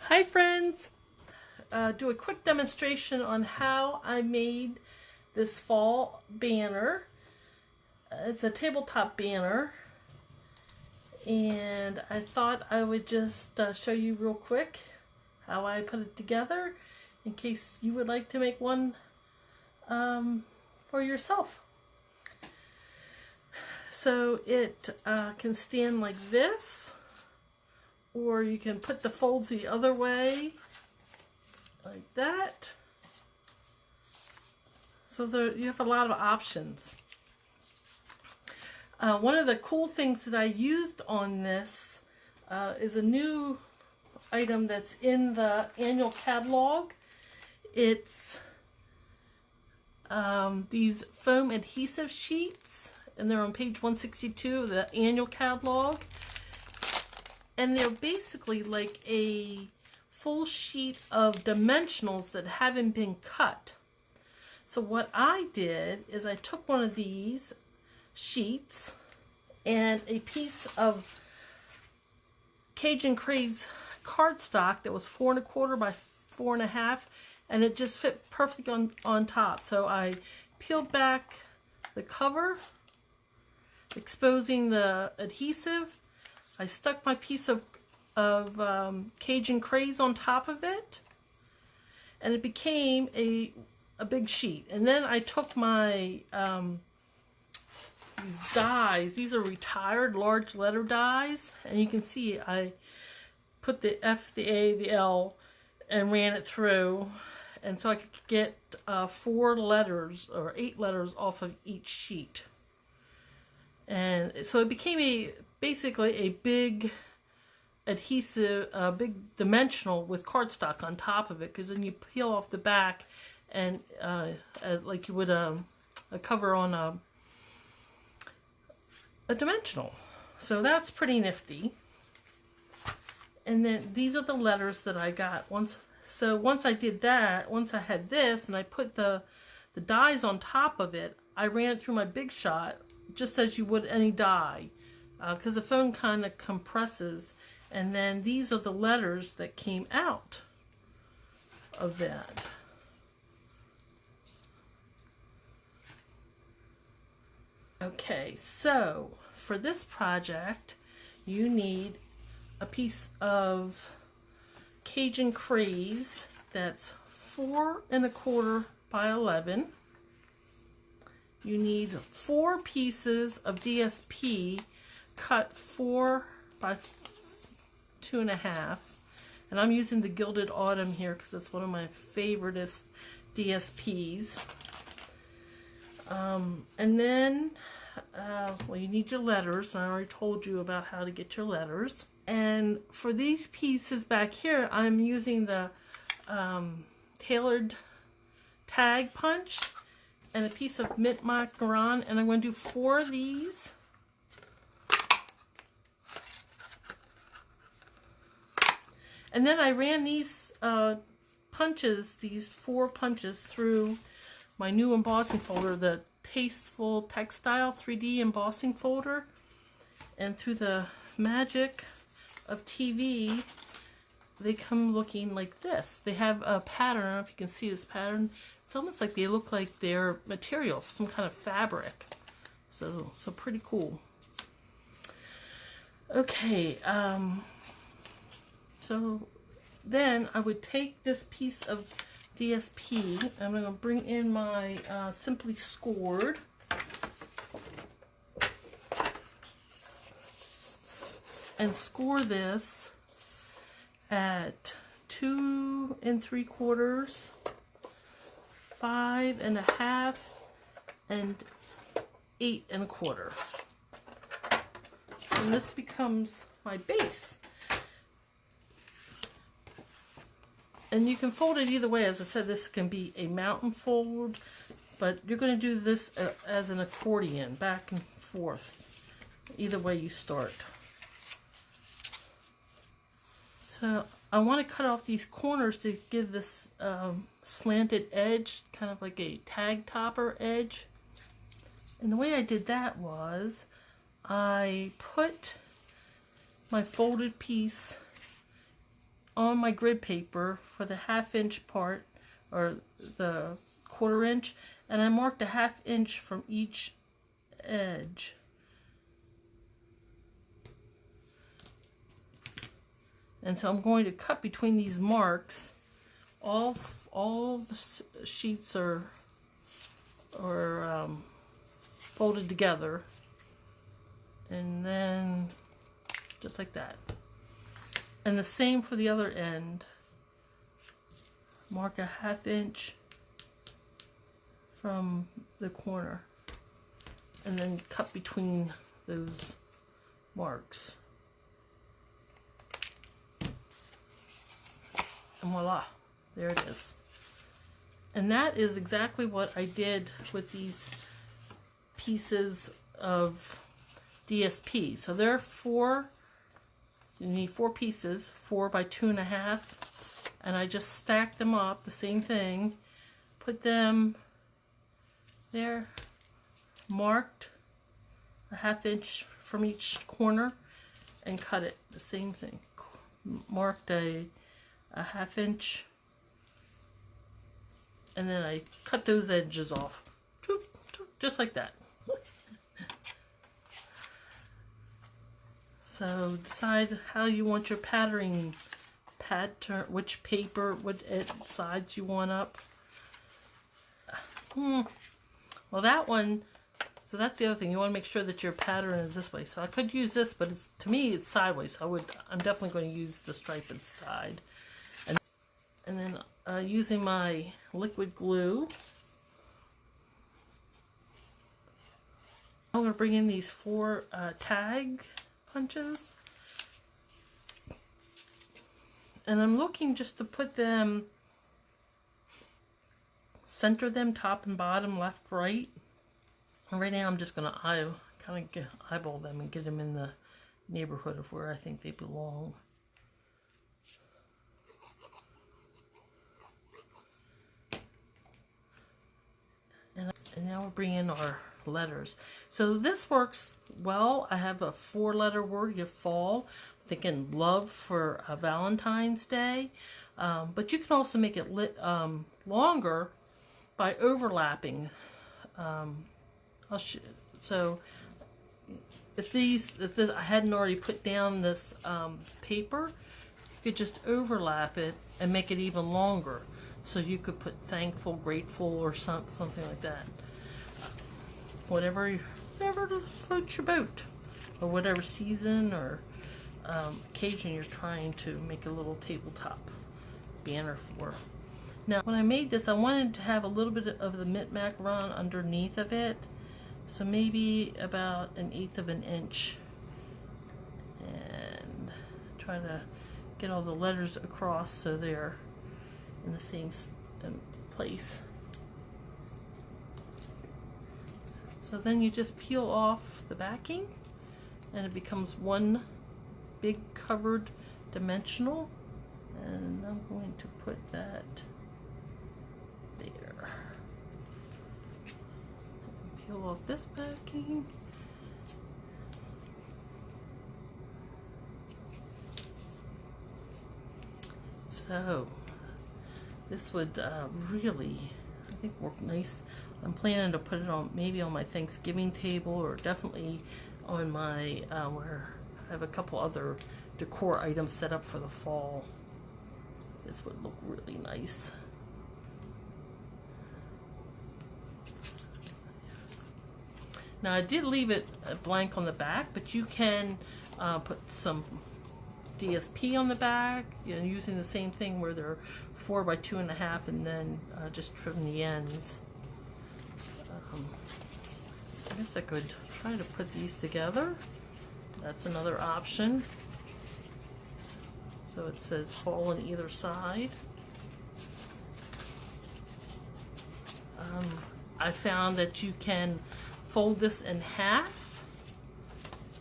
Hi friends! Do a quick demonstration on how I made this fall banner. It's a tabletop banner, and I thought I would just show you real quick how I put it together in case you would like to make one for yourself. So it can stand like this, or you can put the folds the other way, like that. So you have a lot of options. One of the cool things that I used on this is a new item that's in the annual catalog. It's these foam adhesive sheets, and they're on page 162 of the annual catalog. And they're basically like a full sheet of dimensionals that haven't been cut. So what I did is I took one of these sheets and a piece of Cajun Craze cardstock that was 4 1/4 by 4 1/2, and it just fit perfectly on top. So I peeled back the cover, exposing the adhesive. I stuck my piece of Cajun Craze on top of it, and it became a big sheet. And then I took my these dies. These are retired large letter dies, and you can see I put the F, the A, the L, and ran it through, and so I could get 4 letters or 8 letters off of each sheet. And so it became basically a big adhesive, big dimensional with cardstock on top of it, because then you peel off the back and like you would a cover on a dimensional. So that's pretty nifty. And then these are the letters that I got once I did that, once I had this and I put the dies on top of it, I ran it through my Big Shot just as you would any die, because the foam kind of compresses, and then these are the letters that came out of that. Okay, so for this project you need a piece of Cajun Craze that's 4 1/4 by 11. You need 4 pieces of DSP cut 4 by 2 1/2, and I'm using the Gilded Autumn here because it's one of my favoriteest DSPs. And then well, you need your letters. I already told you about how to get your letters. And for these pieces back here, I'm using the tailored tag punch and a piece of mint macaron, and I'm going to do 4 of these. And then I ran these punches, these 4 punches, through my new embossing folder, the Tasteful Textile 3D embossing folder, and through the magic of TV, they come looking like this. They have a pattern. I don't know if you can see this pattern. It's almost like they look like they're material, some kind of fabric. So pretty cool. Okay, so then I would take this piece of DSP, and I'm going to bring in my Simply Scored. And score this at 2 3/4, 5 1/2, and 8 1/4. And this becomes my base. And you can fold it either way. As I said, this can be a mountain fold, but you're going to do this as an accordion, back and forth, either way you start. So I want to cut off these corners to give this slanted edge, kind of like a tag topper edge. And the way I did that was I put my folded piece on my grid paper for the 1/2 inch part, or the 1/4 inch, and I marked a 1/2 inch from each edge. And so I'm going to cut between these marks. All the sheets are folded together, and then just like that. And the same for the other end. Mark a 1/2 inch from the corner, and then cut between those marks. And voila, there it is. And that is exactly what I did with these pieces of DSP. So there are 4, you need 4 pieces, 4 by 2.5, and I just stacked them up, the same thing, put them there, marked a 1/2 inch from each corner, and cut it, the same thing. Marked a 1/2 inch, and then I cut those edges off, just like that. So decide how you want your pattern, which paper, what sides you want up. Well, that one, so that's the other thing. You want to make sure that your pattern is this way. So I could use this, but it's, to me, it's sideways. So I'm definitely going to use the striped side. And then using my liquid glue, I'm going to bring in these 4 tag punches, and I'm looking just to put them, center them top and bottom, left, right. And right now I'm just going to kind of eyeball them and get them in the neighborhood of where I think they belong. And now we're bringing in our letters. So this works well. I have a 4-letter word, your fall, thinking love for Valentine's Day. But you can also make it longer by overlapping. So if I hadn't already put down this paper, you could just overlap it and make it even longer. So you could put thankful, grateful, or something like that. Whatever floats your boat, or whatever season or occasion you're trying to make a little tabletop banner for. Now, when I made this, I wanted to have a little bit of the mint macaron underneath of it, so maybe about 1/8 of an inch, and try to get all the letters across so they're in the same place. So then you just peel off the backing, and it becomes one big covered dimensional, and I'm going to put that there. Peel off this backing. So this would really, I think, work nice. I'm planning to put it on, maybe on my Thanksgiving table, or definitely on my, where I have a couple other decor items set up for the fall. This would look really nice. Now I did leave it blank on the back, but you can put some DSP on the back, you know, using the same thing where they're 4 by 2.5, and then just trim the ends. I guess I could try to put these together. That's another option. So it says fall on either side. I found that you can fold this in half,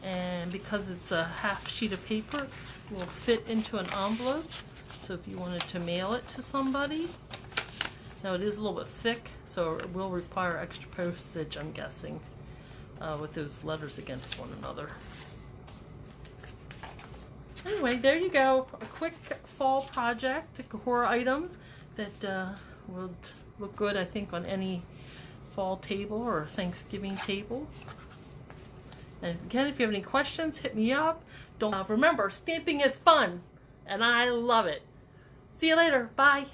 and because it's a half sheet of paper, it will fit into an envelope. So if you wanted to mail it to somebody, now it is a little bit thick, so it will require extra postage, I'm guessing, with those letters against one another. Anyway, there you go. A quick fall project, decor item that would look good, I think, on any fall table or Thanksgiving table. And again, if you have any questions, hit me up. Don't remember, stamping is fun, and I love it. See you later. Bye.